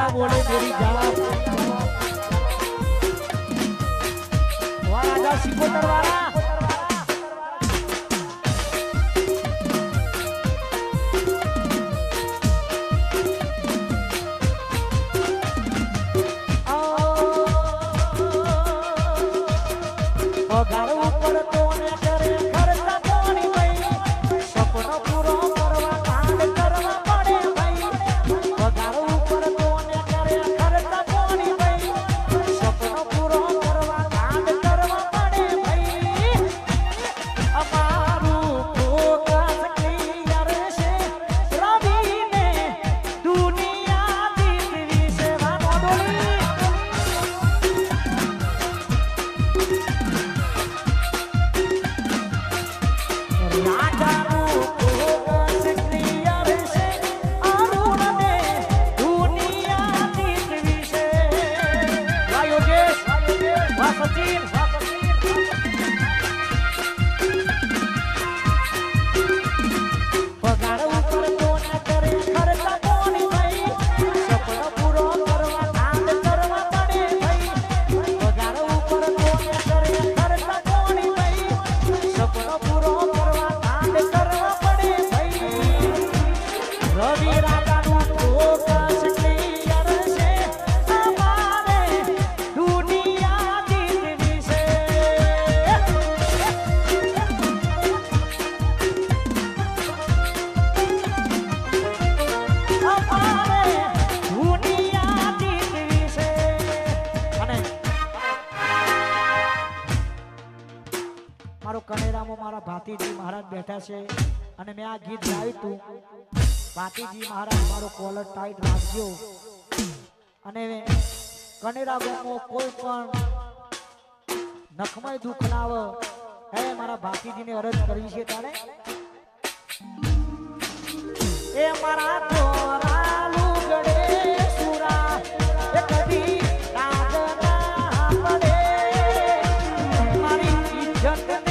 चाचा बोले मेरी जान वहाँ राजा सिकोतर वाला ભાતીજી મહારાજ બેઠા છે અને મેં આ ગીત ગાયું હતું ભાતીજી મહારાજ મારો કોલર ટાઈટ રાખજો અને કનેરા ગામમાં કોઈ પણ નખમય દુઃખ ના આવે હે મારા ભાતીજીને અરજ કરવી છે તારે એ મારા તોરા લુગડે સુરા એ કદી રાગ ના પડે મારી ઇજ્જત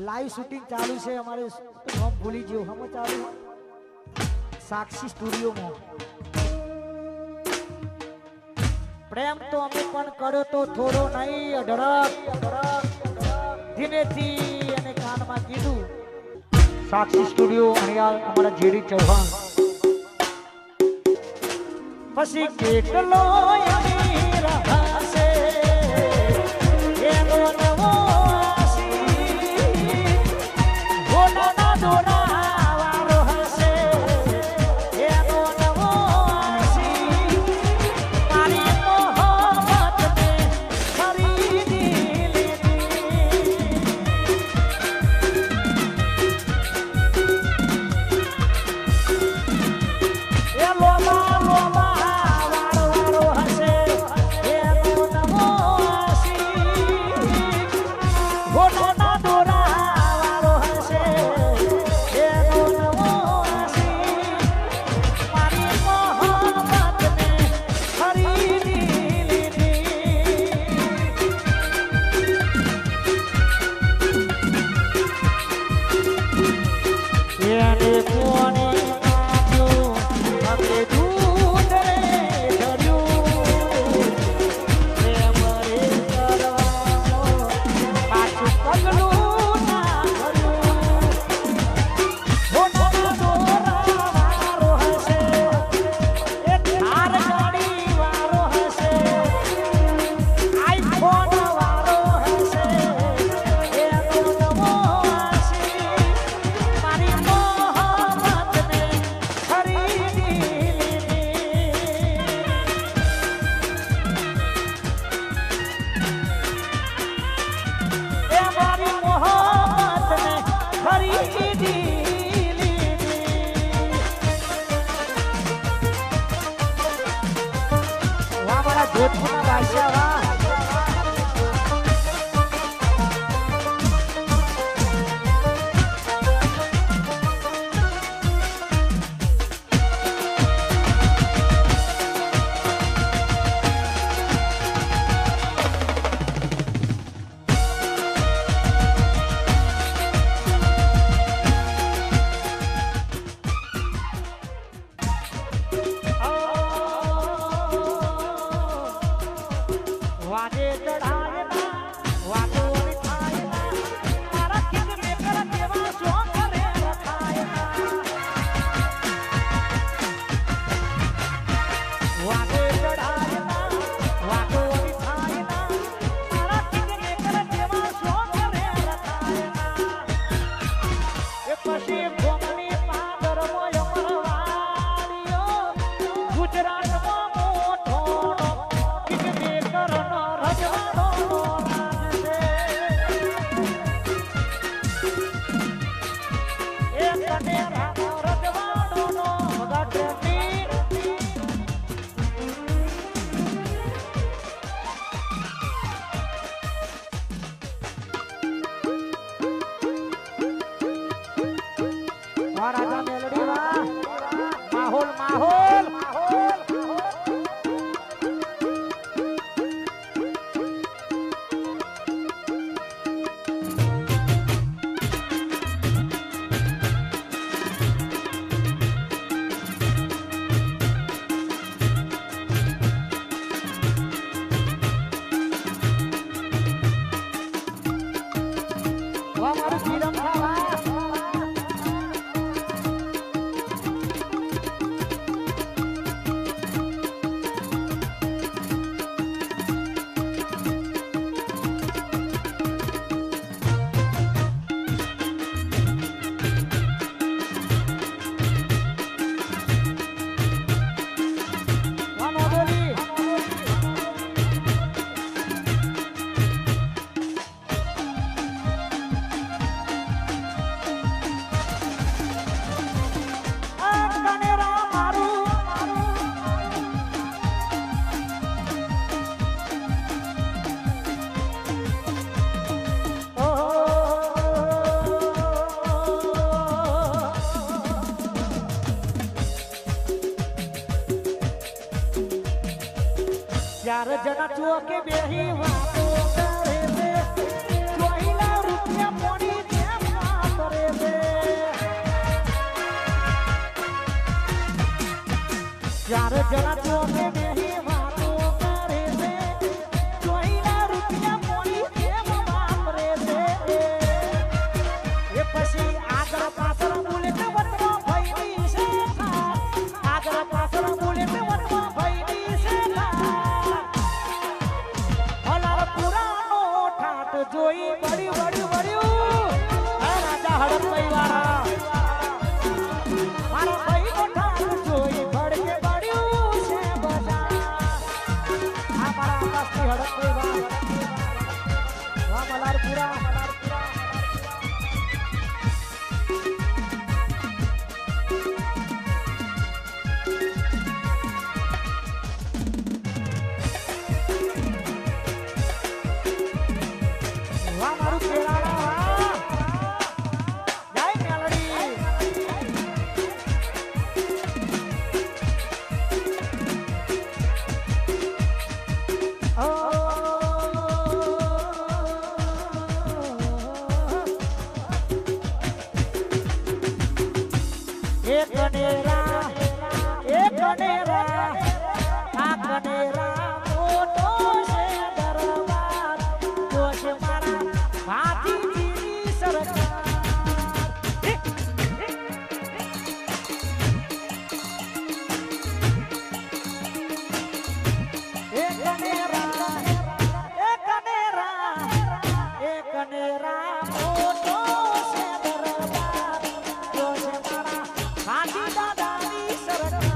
लाइव शूटिंग चालू है हमारे नाम भूली जो हम चालू साक्षी स्टूडियो में प्रेम तो हमें पण करो तो थोड़ो नहीं अधड़क धीमे थी अने कान में कीधु साक्षी स्टूडियो अणियाल हमारा जेडी चौहान पसी केटलो अमीर हसे एनो नवो વાહ રાજા મેલડી વાહ માહોલ માહોલ વાહ મારું જીરમ ખાવા ચાર જણા ચોકે બેહી વાતો કરે છે જોઈલા રૂપિયા મોડી જેમ વાપરે છે ચાર જણા ચોકે બેહી વાતો કરે છે જોઈલા રૂપિયા મોડી જેમ વાપરે છે એ પછી આગળ પાછળ બોલે તો વટમાં ભઈની છે આગળ પાછળ બોલે તો વટમાં ભઈની છે જોઈ બડ્યું બડ્યું બડ્યું આ રાજા હડપઈ વાળા મારા ભાઈ નો ઠાક જોઈ ભડકે બડ્યું છે બધા આ મારા આકાશની હડપઈ વાહ મલારપુરા એક કનેરા આ કનેરા મોટો છે દરબાર તો છે મારા ભાતીજીની સરકાર એક કનેરા મોટો છે દરબાર તો છે મારા ભાતી દાદાની સરકાર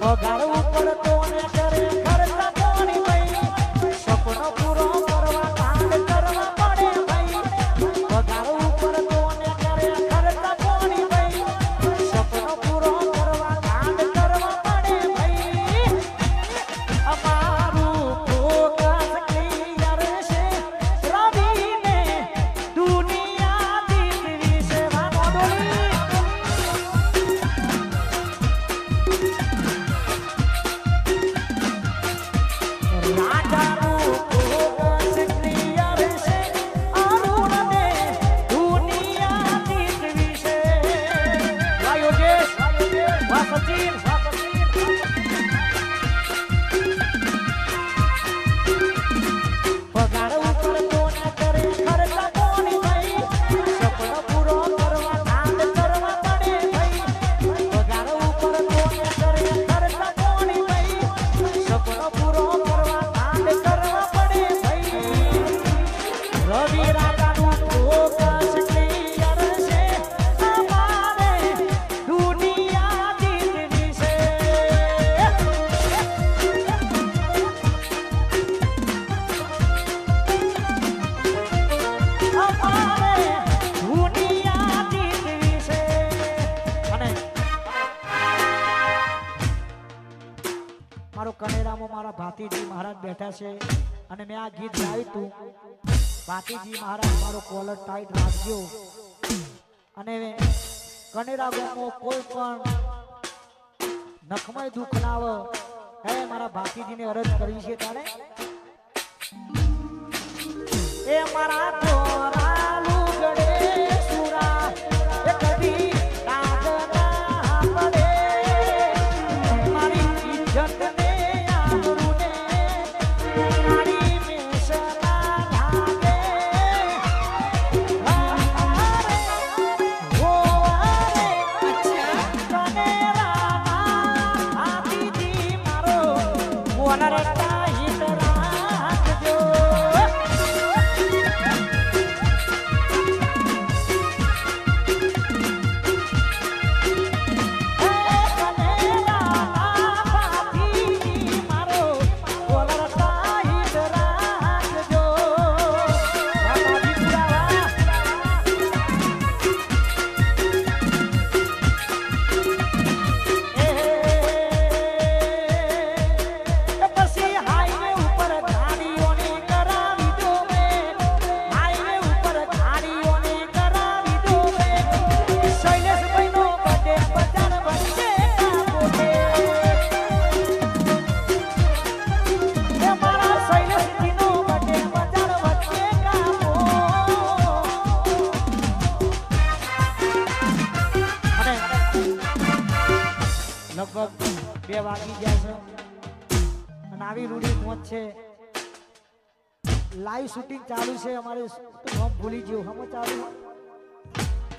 પગારવું પડતો ને કરે ખર્ચા પાણી ભાઈ સપનો પૂરો કરવા કાંડ કરવા પડે ભાઈ પગારવું પડતો ને કરે ખર્ચા પાણી ભાઈ સપનો પૂરો કરવા કાંડ કરવા પડે ભાઈ અમારું ફોકસ ક્લિયર છે રવિને દુનિયા દીકરી છે વાનોડોલી મારો કનેરામાં મારા ભાતીજી મહારાજ બેઠા છે અને મેં આ ગીત ગાયું હતું ભાતીજી મહારાજ મારો કોલર ટાઈટ રાખજો અને કનેરા ગામમાં કોઈ પણ નખમય દુઃખ ના આવે હે મારા ભાતીજીને અરજ કરવી છે તારે એ મારા તોરા લુગડે સુરા એ કદી ડાગ ના પડે મારી ઇજ્જત લગભગ 2 વાગી ગયા છે અને આવી રૂડી મોજ છે લાઈવ શૂટિંગ ચાલુ છે અમારે નામ ભૂલી ગયો હમ ચાલુ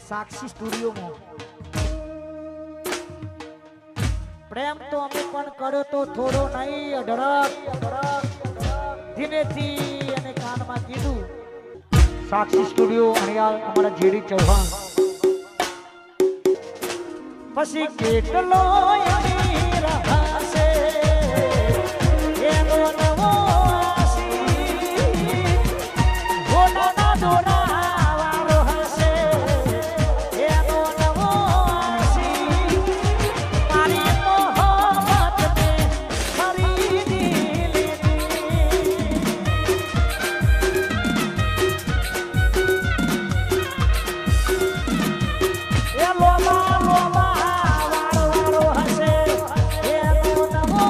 સાક્ષી સ્ટુડિયોમાં પ્રેમ તો અમે પણ કર્યો તો થોડો નહીં અઢળક ધીમેથી અને કાનમાં કીધું સાક્ષી સ્ટુડિયો અણિયાલ અમારા જેડી ચૌહાણ પછી કેટલો અમીર હશે એનો નવો આશી ગોના દોના વાળો હશે એનો નવો આશી મારી મોહબ્બત ને ખરીદી લીધી એ લોબા લોબા વાળો હશે એનો નવો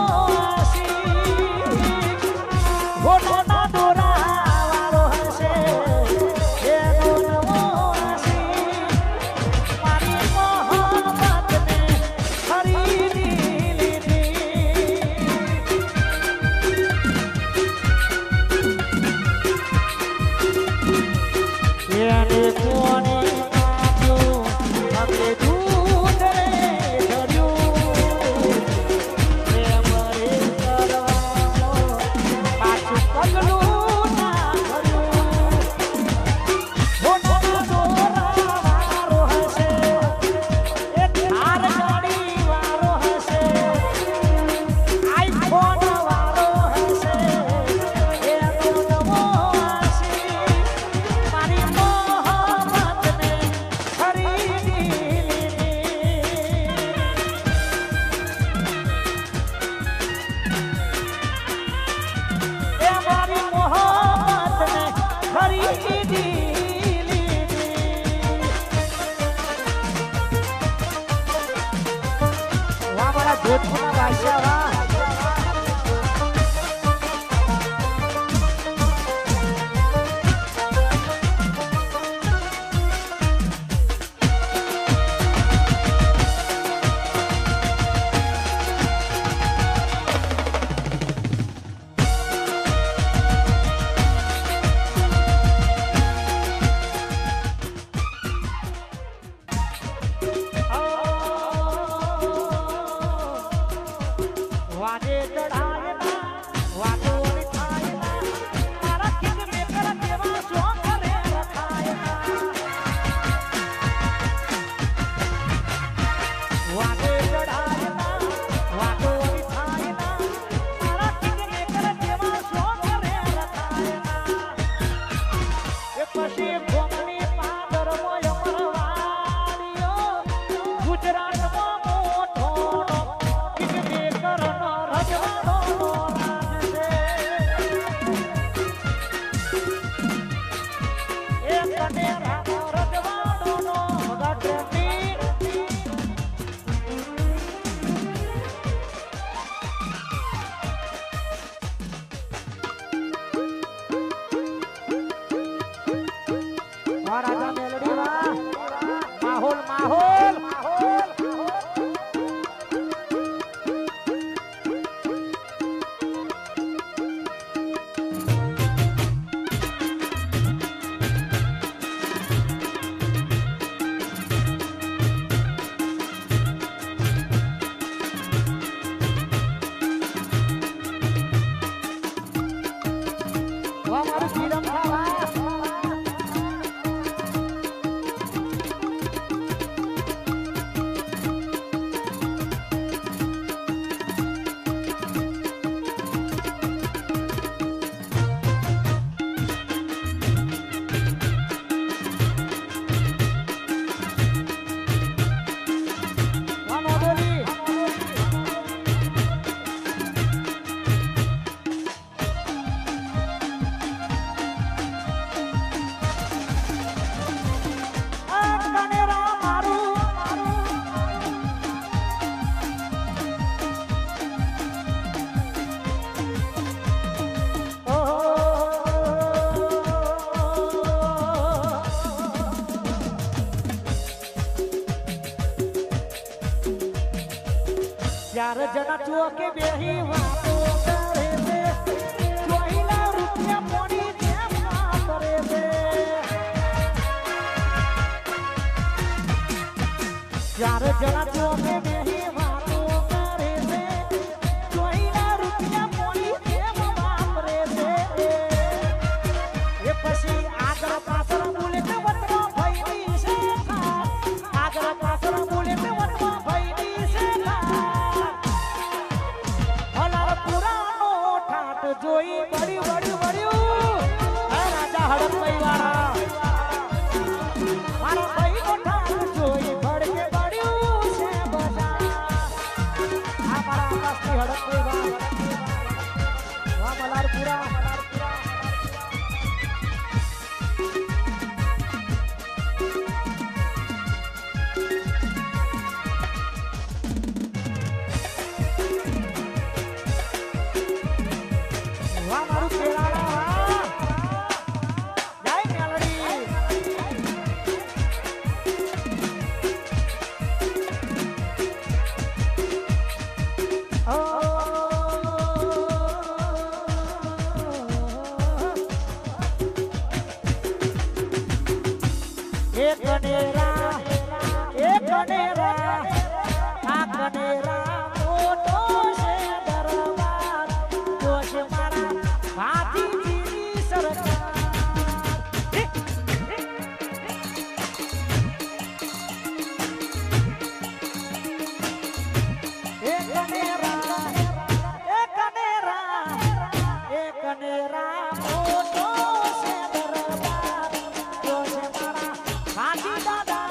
જોધપુરના બાદશાહ વાજે ચઢાયના વાતોની થાયના મારા કિંગ મેકર દેવા સોંગ રે રખાયના વાજે ચઢાયના વાતોની થાયના મારા કિંગ મેકર દેવા સોંગ રે રખાયના એ પછી ભોમની પાદર મોય પરવાડીઓ ગુજરાતમાં મોટો કિંગ મેકર રાજા મેલડી વાહ માહોલ માહોલ વાહ મારું શ્રીરામ ખાવા ચાર જણા ચોકે બેહી વાતો કરે છે જોઈલા રૂપિયા પોણી જેમ કરે છે ચાર જણા ચોકે બેહી વાતો કરે છે જોઈલા રૂપિયા પોણી જેમ વાપરે છે એ પછી આગળ પાછળ બોલે તો વટમાં ભઈની છે આગળ પાછળ બોલે તો વટમાં ભઈની છે જોઈ બડ્યું બડ્યું બડ્યું હે રાજા હડપઈ વાળા મારા ભાઈ નો ઠાક જોઈ ભડકે બડ્યું છે બધા આ મારા આકાશની હડપઈ વાળા વાહ મલારપુરા વાહ મારું કેળાળા જય મેલડી એક કનેરા આ કનેરા મોટો છે દરબાર તો છે મારા ભાતીજીની સરકાર એક કનેરા મોટો છે દરબાર તો છે મારા ભાતી દાદા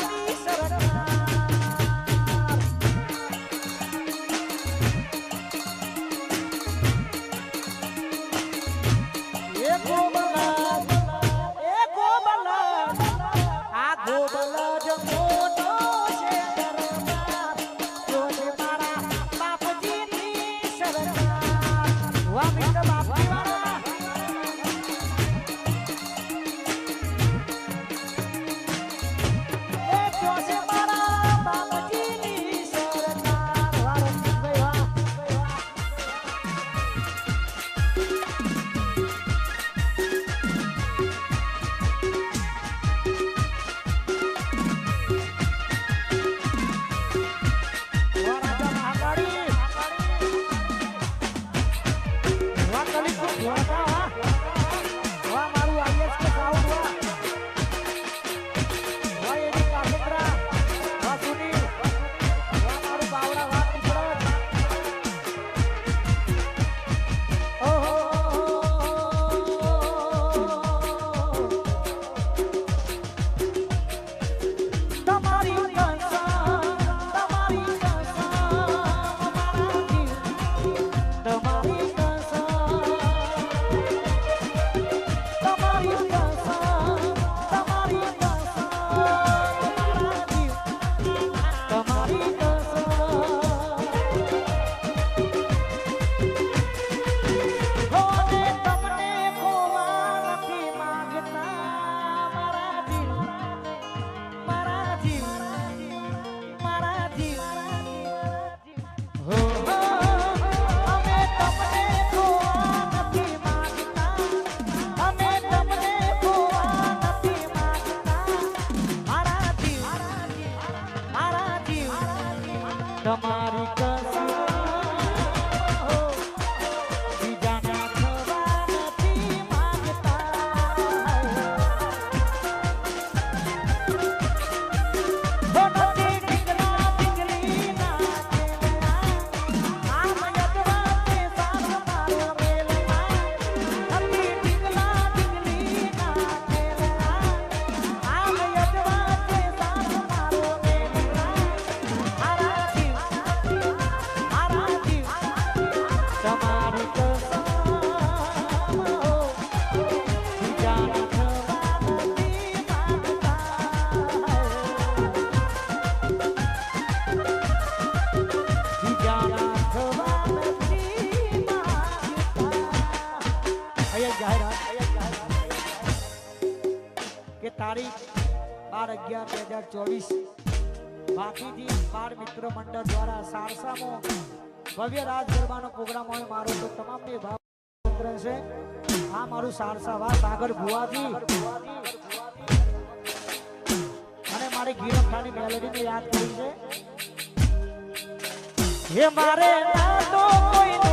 તમારી કસમ બીજાના થવા નથી માંગતા નથી ડીંગલા ડીંગલીના આમ યદવાતે સાથ મારો મેલમાં નથી ડીંગલા ડીંગલીના આમ યદવાતે સાથ મારો મેલમાં હારા જીવ તમારી કસમ બીજાના થવા નથી માંગતા બીજાના થવા નથી માંગતા અહીંયા જાહેરાત કે તારીખ 12/11/2024 બાકીથી બાળ મિત્ર મંડળ દ્વારા સારસામાં ભવ્ય રાજ ગરબાનો પ્રોગ્રામ હોય મારો તો તમામને ભાવ છે આ મારું સારસા વાત આગળ ભુવાજી અને મારી ગીરમખાની મેલેડીને યાદ કરી છે હે મારે ના તો કોઈનો